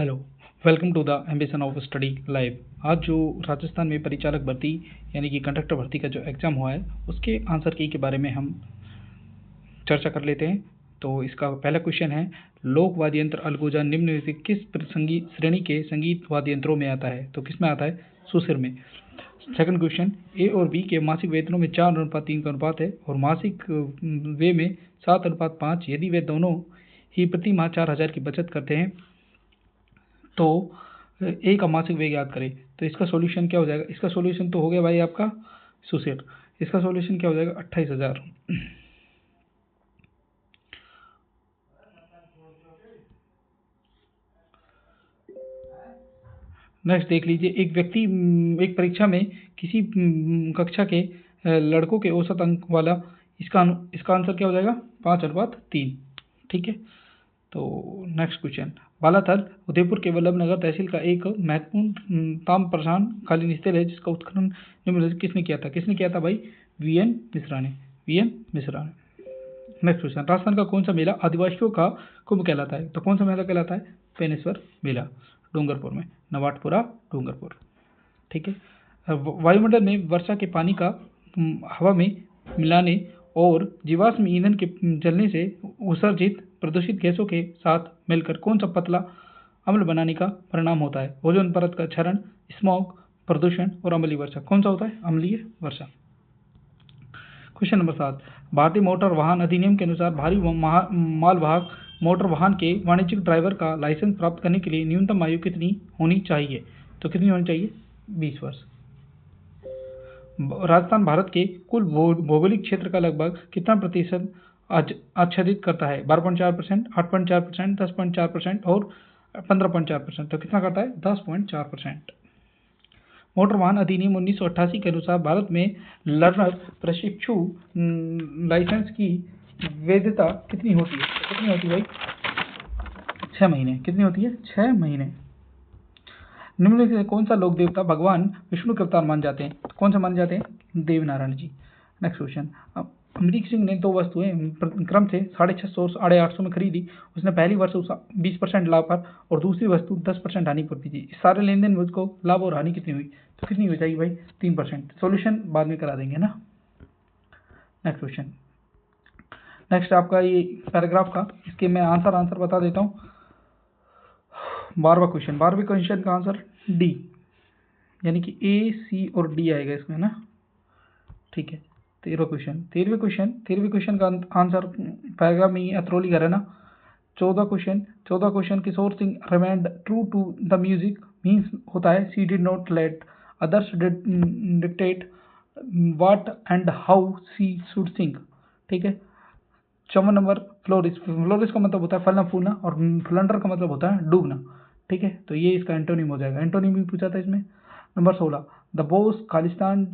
Hello, welcome to the ambition of study live. आज जो राजस्थान में परिचालक भर्ती यानी कि कंडक्टर भर्ती का जो एग्ज़ाम हुआ है उसके आंसर की के बारे में हम चर्चा कर लेते हैं। तो इसका पहला क्वेश्चन है, लोक वाद्य यंत्र अलगोजा निम्नलिखित किस संगीत श्रेणी के संगीत वाद्य यंत्रों में आता है? तो किस में आता है? सुसिर में। सेकंड क्वेश्चन, ए और बी के मासिक वेतनों में 4:3 का अनुपात है और मासिक वे में 7:5। यदि वे दोनों ही प्रति माह 4,000 की बचत करते हैं तो ए का मासिक वेग याद करें। तो इसका सॉल्यूशन क्या हो जाएगा? इसका सॉल्यूशन तो हो गया भाई आपका सुसेट। इसका सॉल्यूशन क्या हो जाएगा? 28,000। नेक्स्ट देख लीजिए, एक व्यक्ति एक परीक्षा में किसी कक्षा के लड़कों के औसत अंक वाला, इसका आंसर क्या हो जाएगा? 5:3। ठीक है। तो नेक्स्ट क्वेश्चन, बालाथल उदयपुर के वल्लभनगर तहसील का एक महत्वपूर्ण ताम्र प्रधान कालीन स्थल है जिसका उत्खनन किसने किया था? किसने किया था भाई? वीएन मिश्रा ने। नेक्स्ट क्वेश्चन, राजस्थान का कौन सा मेला आदिवासियों का कुंभ कहलाता है? तो कौन सा मेला कहलाता है? पेनेश्वर मेला, डूंगरपुर में, नवाटपुरा डूंगरपुर। ठीक है। वायुमंडल में वर्षा के पानी का हवा में मिलाने और जीवाश्म ईंधन के जलने से उत्सर्जित प्रदूषित गैसों के साथ मिलकर कौन सा पतला अम्ल बनाने का परिणाम होता है? ओजोन परत का क्षरण, स्मॉग, प्रदूषण और अम्लीय वर्षा। कौन सा होता है? अम्लीय वर्षा। क्वेश्चन नंबर 7, भारतीय मोटर वाहन अधिनियम के अनुसार भारी मालवाहक मोटर वाहन के वाणिज्यिक ड्राइवर का लाइसेंस प्राप्त करने के लिए न्यूनतम आयु कितनी होनी चाहिए? तो कितनी होनी चाहिए? 20 वर्ष। राजस्थान भारत के कुल भौगोलिक क्षेत्र का लगभग कितना प्रतिशत आच्छादित करता है? 12.4%, 8.4%, 10.4% और 15.4%। तो कितना करता है? 10.4%। मोटर वाहन अधिनियम 1988 के अनुसार भारत में लर्नर प्रशिक्षु लाइसेंस की वैधता कितनी होती है? तो कितनी होती है भाई? 6 महीने। कितनी होती है? 6 महीने। निम्नलिखित से कौन सा लोक देवता भगवान विष्णु के अवतार मान जाते हैं? तो कौन सा मान जाते हैं? देवनारायण जी। नेक्स्ट क्वेश्चन, अमरीक सिंह ने 2 वस्तुएं क्रम से 650 और 850 में खरीदी। उसने पहली वस्तु 20% लाभ पर और दूसरी वस्तु 10% हानि पर बेची। इस सारे लेन देन में उसको लाभ और हानि कितनी हुई? तो कितनी हो जाएगी भाई? 3%। सॉल्यूशन बाद में करा देंगे ना। नेक्स्ट क्वेश्चन, नेक्स्ट आपका ये पैराग्राफ का, इसके मैं आंसर बता देता हूँ। 12वां क्वेश्चन का आंसर डी, यानी कि ए, सी और डी आएगा इसमें ना। ठीक है। 13वें क्वेश्चन का आंसर पैराग्राफ में अथरोली घर है ना। 14 question, Kishore Singh remained true to the music means होता है she did not let others dictate what and how she should sing. ठीक है। 54 नंबर, फ्लोरिस का मतलब होता है फलना फूलना और फ्लंडर का मतलब होता है डूबना। ठीक है। तो ये इसका एंटोनिम हो जाएगा। एंटोनिम भी पूछा था इसमें। नंबर 16, द बोस खालिस्तान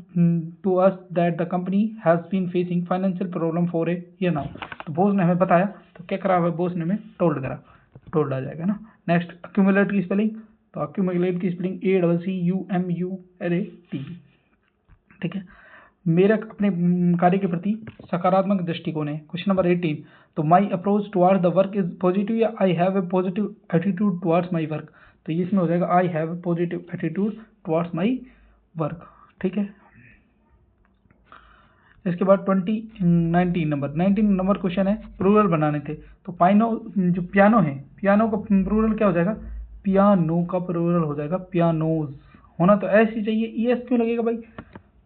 to us that the company has been facing financial problem for a year now. तो बोस ने हमें बताया, तो क्या करा है? बोस ने हमें टोल्ड आ जाएगा ना। नेक्स्ट, अक्यूमुलेट की स्पेलिंग, तो अक्यूमुलेट की स्पेलिंग ACCUMULAT। ठीक है। मेरा अपने कार्य के प्रति सकारात्मक दृष्टिकोण है। क्वेश्चन नंबर 18, तो my approach towards the work is positive या I have a positive attitude towards my work. तो ये इसमें हो जाएगा I have a positive attitude towards my work. ठीक है। इसके बाद 19 नंबर क्वेश्चन है, प्लूरल बनाने थे। तो जो पियानो है, पियानो का प्लूरल क्या हो जाएगा? पियानो का प्लूरल हो जाएगा पियानोज। होना तो ऐसे ही चाहिए, ES क्यों लगेगा भाई?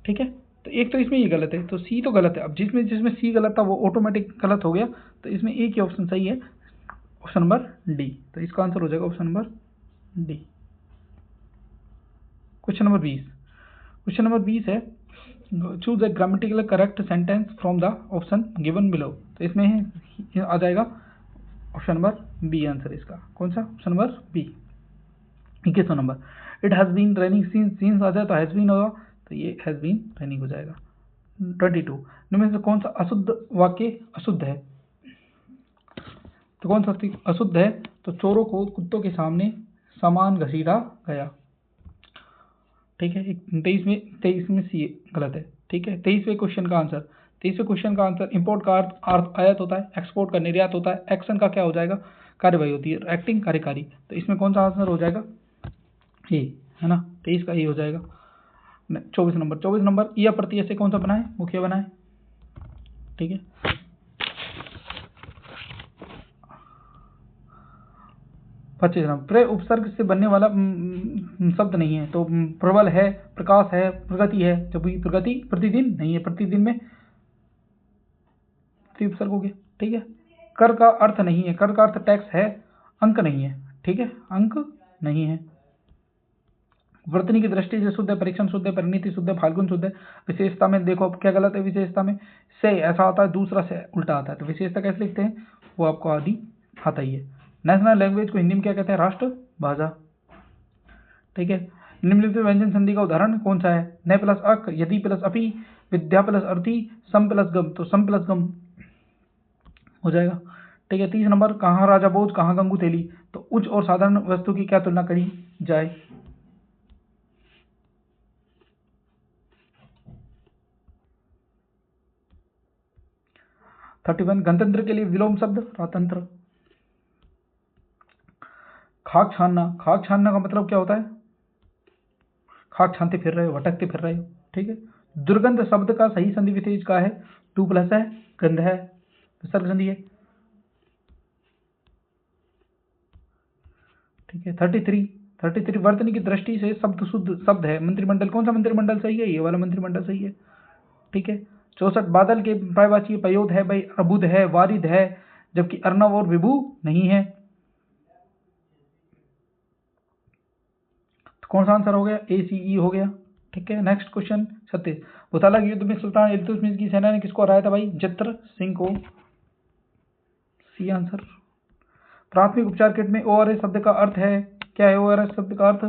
ठीक है। तो एक तो इसमें ये गलत है, तो सी तो गलत है। अब जिसमें सी गलत था वो ऑटोमेटिक गलत हो गया, तो इसमें एक ही ऑप्शन सही है, ऑप्शन नंबर डी। तो इसका आंसर हो जाएगा option number D. Question number 20 है, choose the grammatical correct sentence from the option given below. तो इसमें आ जाएगा ऑप्शन नंबर बी आंसर इसका। कौन सा? Option number B. 21 number, it has been raining since आ जाए तो हैज बीन होगा, तो ये हैज बीन रेनिंग हो जाएगा। 22, इनमें से कौन सा अशुद्ध वाक्य अशुद्ध है? तो कौन सा अशुद्ध है? तो चोरों को कुत्तों के सामने सामान घसीटा गया। ठीक है। 23 में सी गलत है। ठीक है। 23वें क्वेश्चन का आंसर इंपोर्ट का अर्थ आयात होता है, एक्सपोर्ट का निर्यात होता है। एक्शन का क्या हो जाएगा? कार्यवाही होती है, एक्टिंग कार्यकारी। तो इसमें कौन सा आंसर हो जाएगा? ए, है ना, 23 का ए हो जाएगा। 24 नंबर यह प्रत्यय से कौन सा बनाए? मुखिया बनाए। ठीक है, 25 नंबर प्र उपसर्ग से बनने वाला शब्द नहीं है, तो प्रबल है, प्रकाश है, प्रगति है, जबकि प्रगति प्रतिदिन नहीं है, प्रतिदिन में उपसर्ग हो गया। ठीक है, कर का अर्थ नहीं है, कर का अर्थ टैक्स है, अंक नहीं है। ठीक है, अंक नहीं है। वर्तनी की दृष्टि से शुद्ध है, परीक्षण शुद्ध है, परिणति शुद्ध है, फाल्गुन शुद्ध है। विशेषता में देखो अब क्या गलत है, विशेषता में से ऐसा आता है, दूसरा से उल्टा आता है, तो विशेषता कैसे लिखते हैं वो आपको आदि आता ही है। नेशनल लैंग्वेज को हिंदी में क्या कहते हैं? राष्ट्रभाषा। ठीक है, निम्नलिखित व्यंजन संधि का उदाहरण कौन सा है? न प्लस अक, यदि प्लस अपि, विद्या प्लस अर्थी, सम प्लस गम, तो सम प्लस गम हो जाएगा। ठीक है, 30 नंबर कहाँ राजा भोज, कहाँ गंगू तेली, तो उच्च और साधारण वस्तु की क्या तुलना करी जाए? 31 गणतंत्र के लिए विलोम शब्द रातंत्र। खाक छानना, खाक छानना का मतलब क्या होता है? खाक छानते फिर रहे हो, भटकते फिर रहे हो। ठीक है, दुर्गंध शब्द का सही संधि विशेष का है? 2 प्लस है, गंध है, विसर्ग संधि है। ठीक है, 33 वर्तनी की दृष्टि से शब्द शुद्ध शब्द है। मंत्रिमंडल, कौन सा मंत्रिमंडल सही है? ये वाला मंत्रिमंडल सही है। ठीक है, 64 बादल के पर्यायवाची पयोद है भाई, अबुध है, वारिद है, जबकि अर्णव और विभु नहीं है। तो कौन सा आंसर हो गया? ACE हो गया। ठीक है, नेक्स्ट क्वेश्चन 36 भुताला के युद्ध में सुल्तान इल्तुतमिश की सेना ने किसको हराया था भाई? जत्र सिंह को। C answer. प्राथमिक उपचार किट में ORS शब्द का अर्थ है? क्या है ORS शब्द का अर्थ?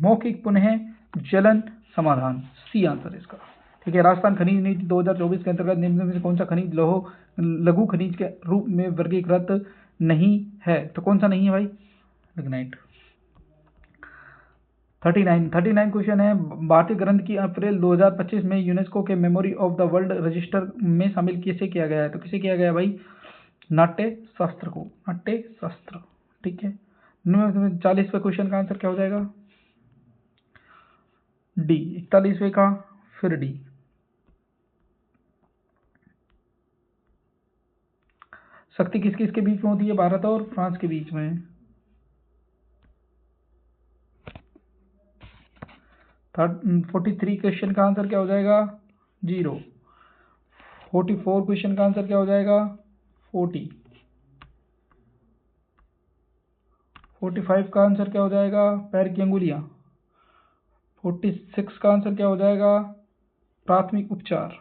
मौखिक पुनः जलन समाधान। सी आंसर है इसका। ठीक है, राजस्थान खनिज नीति 2024 के अंतर्गत निम्न में से कौन सा खनिज लघु खनिज के रूप में वर्गीकृत नहीं है? तो कौन सा नहीं है भाई? लिग्नाइट। 39 क्वेश्चन है, भारतीय ग्रंथ की अप्रैल 2025 में यूनेस्को के memory of the world register में शामिल किसे किया गया है? तो किसे किया गया भाई? नाट्य शास्त्र को, नाट्य शास्त्र। ठीक है, 40वें क्वेश्चन का आंसर क्या हो जाएगा? डी। 41वें का फिर डी। शक्ति किस किस के बीच में होती है? भारत और फ्रांस के बीच में। 43 क्वेश्चन का आंसर क्या हो जाएगा? 0। 44 क्वेश्चन का आंसर क्या हो जाएगा? 40। 45 का आंसर क्या हो जाएगा? पैर की अंगुलियां। 46 का आंसर क्या हो जाएगा? प्राथमिक उपचार।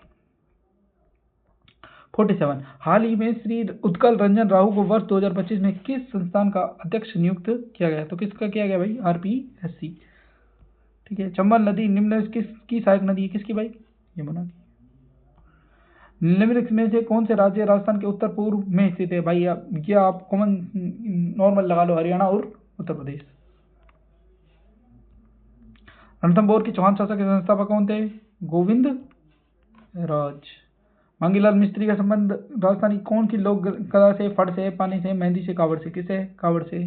47 हाल ही में श्री उत्कल रंजन राहू को वर्ष 2025 में किस संस्थान का अध्यक्ष नियुक्त किया गया? तो किसका किया गया भाई? RPSC। ठीक है, चंबल नदी निम्न किसकी सहायक नदी है? किसकी भाई? यमुना की। निम्नलिखित में से कौन से राज्य राजस्थान के उत्तर पूर्व में स्थित है भाई? ये आप कॉमन नॉर्मल लगा लो, हरियाणा और उत्तर प्रदेश। रणथंभौर की चौहान शासक के संस्थापक कौन थे? गोविंद राज। मांगीलाल मिस्त्री का संबंध राजस्थानी कौन सी लोक कला से? फट से, पानी से, मेहंदी से, कावड़ से? किसे? कावड़ से।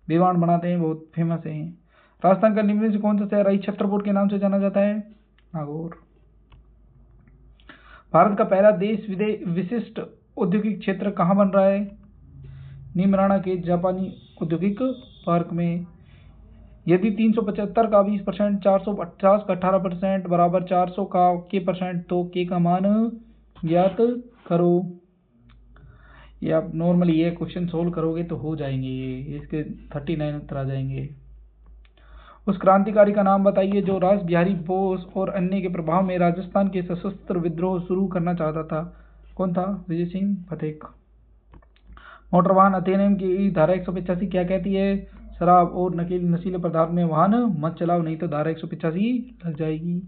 दीवान बनाते हैं, बहुत फेमस है। राजस्थान का निम्न से कौन सा शहर छत्रपुर के नाम से जाना जाता है? नागौर। भारत का पहला देश विशिष्ट औद्योगिक क्षेत्र कहाँ बन रहा है? नीमराणा के जापानी औद्योगिक पार्क में। यदि 375 का 20%, 450 का 18% बराबर 400 का के परसेंट, तो के का मान ज्ञात करो। ये आप नॉर्मली ये क्वेश्चन सोल्व करोगे तो हो जाएंगे, ये इसके 39 उत्तर आ जाएंगे। उस क्रांतिकारी का नाम बताइए जो रास बिहारी बोस और अन्य के प्रभाव में राजस्थान के सशस्त्र विद्रोह शुरू करना चाहता था। कौन था? विजय सिंह फतेह। मोटर वाहन अधिनियम की धारा 185 क्या कहती है? शराब और नशीले पदार्थ में वाहन मत चलाओ, नहीं तो धारा 185 लग जाएगी।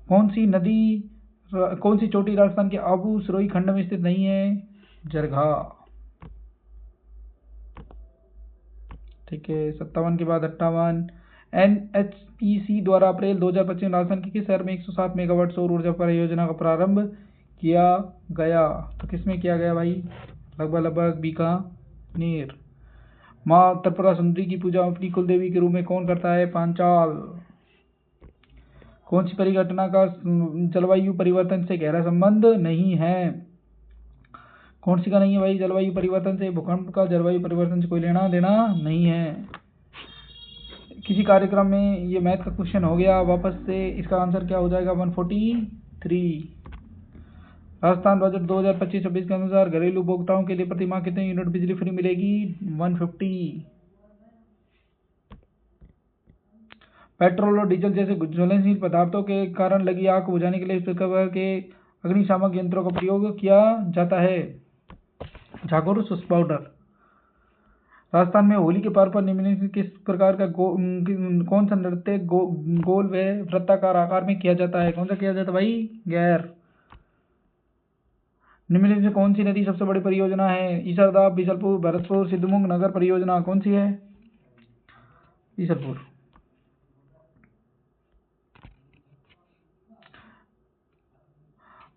कौन सी चोटी राजस्थान के आबू सिरोही खंड में स्थित नहीं है? जरघा। ठीक है, 57 के बाद 58 NHPC द्वारा अप्रैल 2025 राजस्थान के किस शहर में 107 मेगावाट सौर ऊर्जा परियोजना का प्रारंभ किया गया? तो किसमें किया गया भाई? लगभग बीकानेर। माँ त्रिपुरा सुंदरी की पूजा अपनी कुल देवी के रूप में कौन करता है? पांचाल। कौन सी परिघटना का जलवायु परिवर्तन से गहरा संबंध नहीं है? कौन सी का नहीं है भाई? जलवायु परिवर्तन से। भूकंप का जलवायु परिवर्तन से कोई लेना देना नहीं है। किसी कार्यक्रम में ये मैथ का क्वेश्चन हो गया वापस से, इसका आंसर क्या हो जाएगा? 143। राजस्थान बजट 2025-26 के अनुसार घरेलू उपभोक्ताओं के लिए प्रति माह कितने यूनिट बिजली फ्री मिलेगी? 150। पेट्रोल और डीजल जैसे ज्वलनशील पदार्थों के कारण लगी आग को बुझाने के लिए इस प्रकार के अग्निशामक यंत्रों का प्रयोग किया जाता है। झागुर सुस्त पाउडर। राजस्थान में होली के पर्व पर निम्नलिखित किस प्रकार का कौन सा नृत्य गोल व वृत्ताकार आकार में किया जाता है? कौन सा किया जाता है भाई? गैर। निम्नलिखित में कौन सी नदी सबसे बड़ी परियोजना है? ईसरदा, बीसलपुर, भरतपुर, सिद्धमुंग नगर परियोजना कौन सी है? बीसलपुर।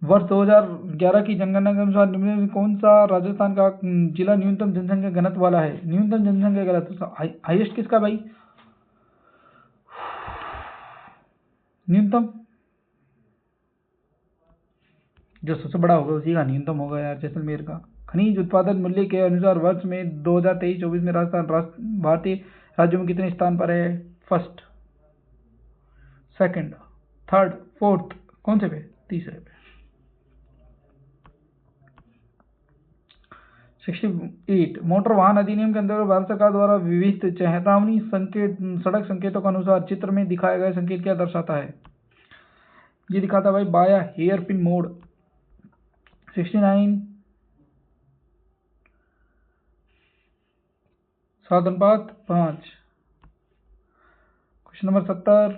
वर्ष 2011 की जनगणना के अनुसार निम्नलिखित में कौन सा राजस्थान का जिला न्यूनतम जनसंख्या घनत्व वाला है? न्यूनतम जनसंख्या घनत्व हाईएस्ट किसका भाई? न्यूनतम जो सबसे बड़ा होगा उसी का न्यूनतम होगा यार, जैसलमेर का। खनिज उत्पादन मूल्य के अनुसार वर्ष में 2023-24 में राजस्थान भारतीय राज्यों में कितने स्थान पर है? फर्स्ट, सेकंड, थर्ड, फोर्थ, कौन से पे? तीसरे पे। 68 मोटर वाहन अधिनियम के अंतर्गत भारत सरकार द्वारा विविध चेतावनी संकेत सड़क संकेतों के अनुसार चित्र में दिखाया गया संकेत क्या दर्शाता है? ये दिखाता है भाई बाया हेयर पिन मोड। 69 7:5। क्वेश्चन नंबर 70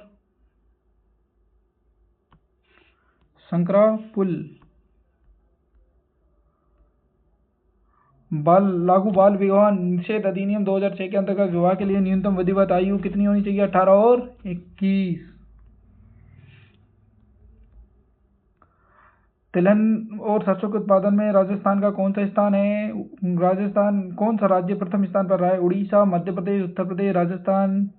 संकरा पुल। बाल विवाह निषेध अधिनियम 2006 के अंतर्गत विवाह के लिए न्यूनतम विधिवत आयु कितनी होनी चाहिए? 18 और 21। तिलहन और सरसों के उत्पादन में राजस्थान का कौन सा स्थान है? राजस्थान कौन सा राज्य प्रथम स्थान पर रहा है? उड़ीसा, मध्य प्रदेश, उत्तर प्रदेश, राजस्थान।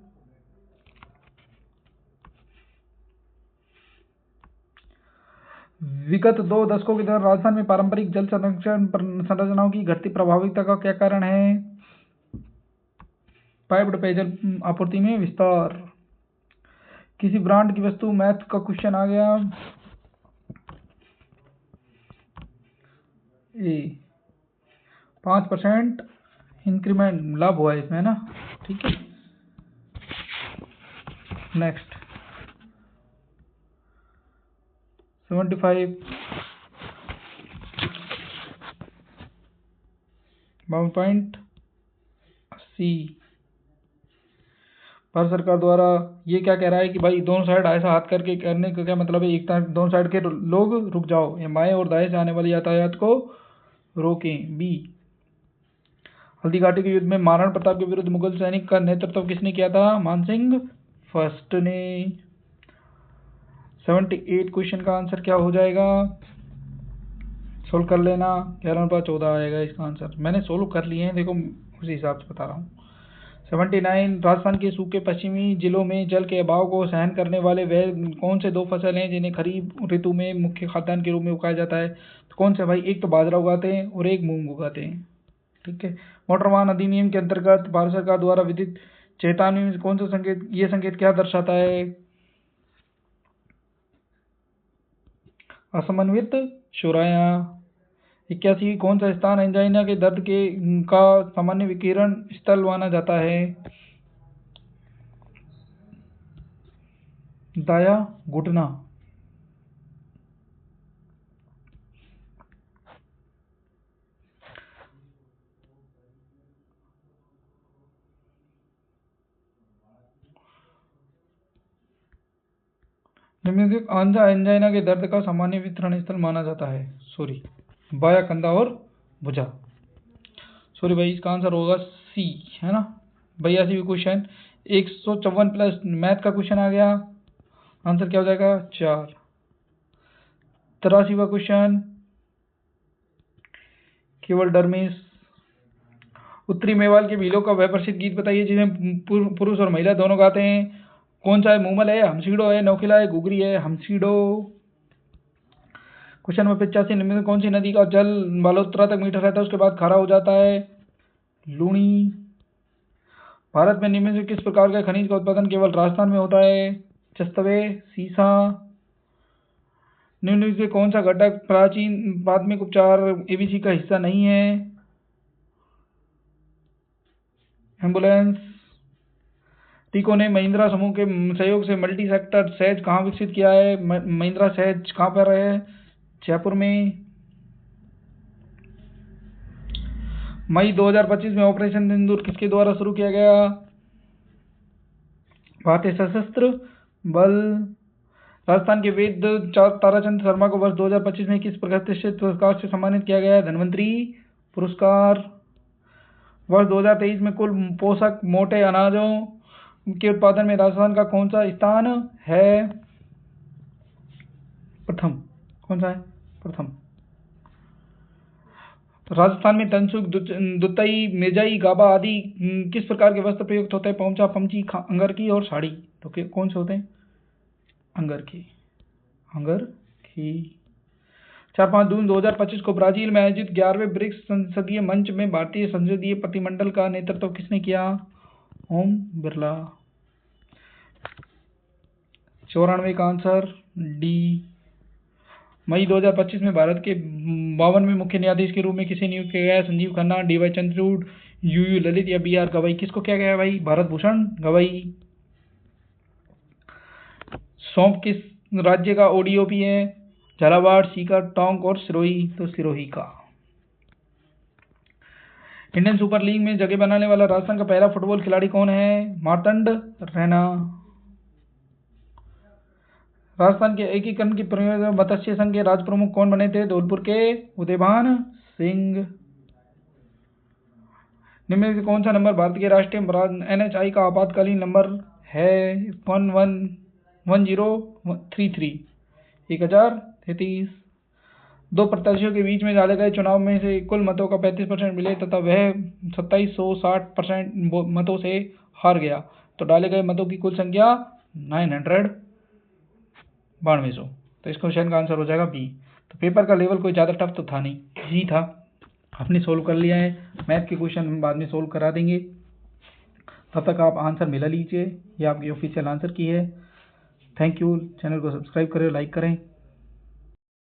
विगत 2 दशकों के दौरान राजस्थान में पारंपरिक जल संरक्षण संरचनाओं की घटती प्रभाविता का क्या कारण है? पाइप्ड पेयजल आपूर्ति में विस्तार। किसी ब्रांड की वस्तु मैथ का क्वेश्चन आ गया। 5% इंक्रीमेंट लाभ हुआ है इसमें ना, ठीक है। नेक्स्ट 75 52.80। भारत सरकार द्वारा ये क्या कह रहा है कि भाई दोनों साइड ऐसा हाथ करके करने का क्या मतलब है? एक तरफ दोनों साइड के लोग रुक जाओ, या बाएं और दाएं से आने वाले यातायात को रोकें। बी हल्दी घाटी के युद्ध में महाराणा प्रताप के विरुद्ध मुगल सैनिक का नेतृत्व किसने किया था? मानसिंह फर्स्ट ने। 78 क्वेश्चन का आंसर क्या हो जाएगा? सोल्व कर लेना। 11/14 आएगा इसका आंसर। मैंने सोल्व कर लिए हैं, देखो उसी हिसाब से बता रहा हूँ। 79 राजस्थान के सूखे पश्चिमी जिलों में जल के अभाव को सहन करने वाले वह कौन से 2 फसल हैं जिन्हें खरीफ ऋतु में मुख्य खाद्यान्न के रूप में उगाया जाता है? तो कौन से भाई? एक तो बाजरा उगाते हैं और एक मूंग उगाते हैं, ठीक है। मोटर वाहन अधिनियम के अंतर्गत भारत सरकार द्वारा विदित चेतावनी में कौन सा संकेत, ये संकेत क्या दर्शाता है? असमन्वित शुराया। 81 कौन सा स्थान एंजाइना के दर्द का सामान्य विकिरण स्थल माना जाता है? दाया घुटना। निम्नलिखित एंजाइना के दर्द का सामान्य वितरण स्थल माना जाता है? सॉरी, बाया कंधा और भुजा। सॉरी भाई, इसका आंसर होगा सी, है ना। 82 क्वेश्चन 154 प्लस मैथ का क्वेश्चन आ गया। आंसर क्या हो जाएगा? 4। 83वां क्वेश्चन केवल डरमेश। उत्तरी मेवाल के भीलों का वह प्रसिद्ध गीत बताइए जिसमें पुरुष और महिला दोनों गाते हैं। कौन सा है? मूमल है, हमसीडो है, नौखिला है, गुगरी है? हमसीडो। क्वेश्चन नंबर 85, निम्न में कौन सी नदी का जल बालोतरा तक मीठा रहता है उसके बाद खारा हो जाता है? लूणी। भारत में निम्न से किस प्रकार के खनिज का उत्पादन केवल राजस्थान में होता है? चस्तवे, सीसा। निम्न में से कौन सा घटक प्राचीन प्राथमिक उपचार एबीसी का हिस्सा नहीं है? एम्बुलेंस। टीको ने महिंद्रा समूह के सहयोग से मल्टी सेक्टर सहज कहाँ विकसित किया है? महिंद्रा सहज कहाँ पर है? जयपुर में। मई 2025 में ऑपरेशन सिंदूर किसके द्वारा शुरू किया गया? भारतीय सशस्त्र बल। राजस्थान के वेद ताराचंद शर्मा को वर्ष 2025 में किस प्रतिष्ठित पुरस्कार से सम्मानित किया गया है? धनवंतरी पुरस्कार। वर्ष 2023 में कुल पोषक मोटे अनाजों के उत्पादन में राजस्थान का कौन सा स्थान है? प्रथम। कौन सा है? प्रथम। राजस्थान में तनसुख, दुतई, मिर्जाई, गाबा आदि किस प्रकार के वस्त्र प्रयुक्त होते हैं? पौंचा, पमची, अंगरखी और साड़ी। तो कौन से होते हैं? अंगरखी। अंगरखी। 4-5 जून 2025 को ब्राजील में आयोजित 11वें ब्रिक्स संसदीय मंच में भारतीय संसदीय प्रतिनिधिमंडल का नेतृत्व किसने किया? ओम बिरला। 94 का आंसर डी। मई 2025 में भारत के 52वें मुख्य न्यायाधीश के रूप में किसे नियुक्त किया गया? संजीव खन्ना, डी.वाई. चंद्रचूड़, यू ललित या बी.आर. गवई। किसको किया गया भाई? भारत भूषण गवई। सौंफ किस राज्य का ओडीओपी है? झालावाड़, सीकर, टोंक और सिरोही। तो सिरोही का। इंडियन सुपर लीग में जगह बनाने वाला राजस्थान का पहला फुटबॉल खिलाड़ी कौन है? मार्तंड रैना। राजस्थान के एकीकरण की परियोजना मत्स्य संघ के राज्य प्रमुख कौन बने थे? धौलपुर के उदयभान सिंह। निम्न में से कौन सा नंबर भारत के राष्ट्रीय एनएचआई का आपातकालीन नंबर है? 1033। 1033। दो प्रत्याशियों के बीच में डाले गए चुनाव में से कुल मतों का 35% मिले तथा वह 2760% मतों से हार गया तो डाले गए मतों की कुल संख्या 992। तो इस क्वेश्चन का आंसर हो जाएगा बी। तो पेपर का लेवल कोई ज़्यादा टफ तो था नहीं, इजी था, आपने सोल्व कर लिया है। मैथ के क्वेश्चन हम बाद में सोल्व करा देंगे, तब तक आप आंसर मिला लीजिए। ये आपकी ऑफिशियल आंसर की है। Thank you. चैनल को सब्सक्राइब करें, लाइक करें।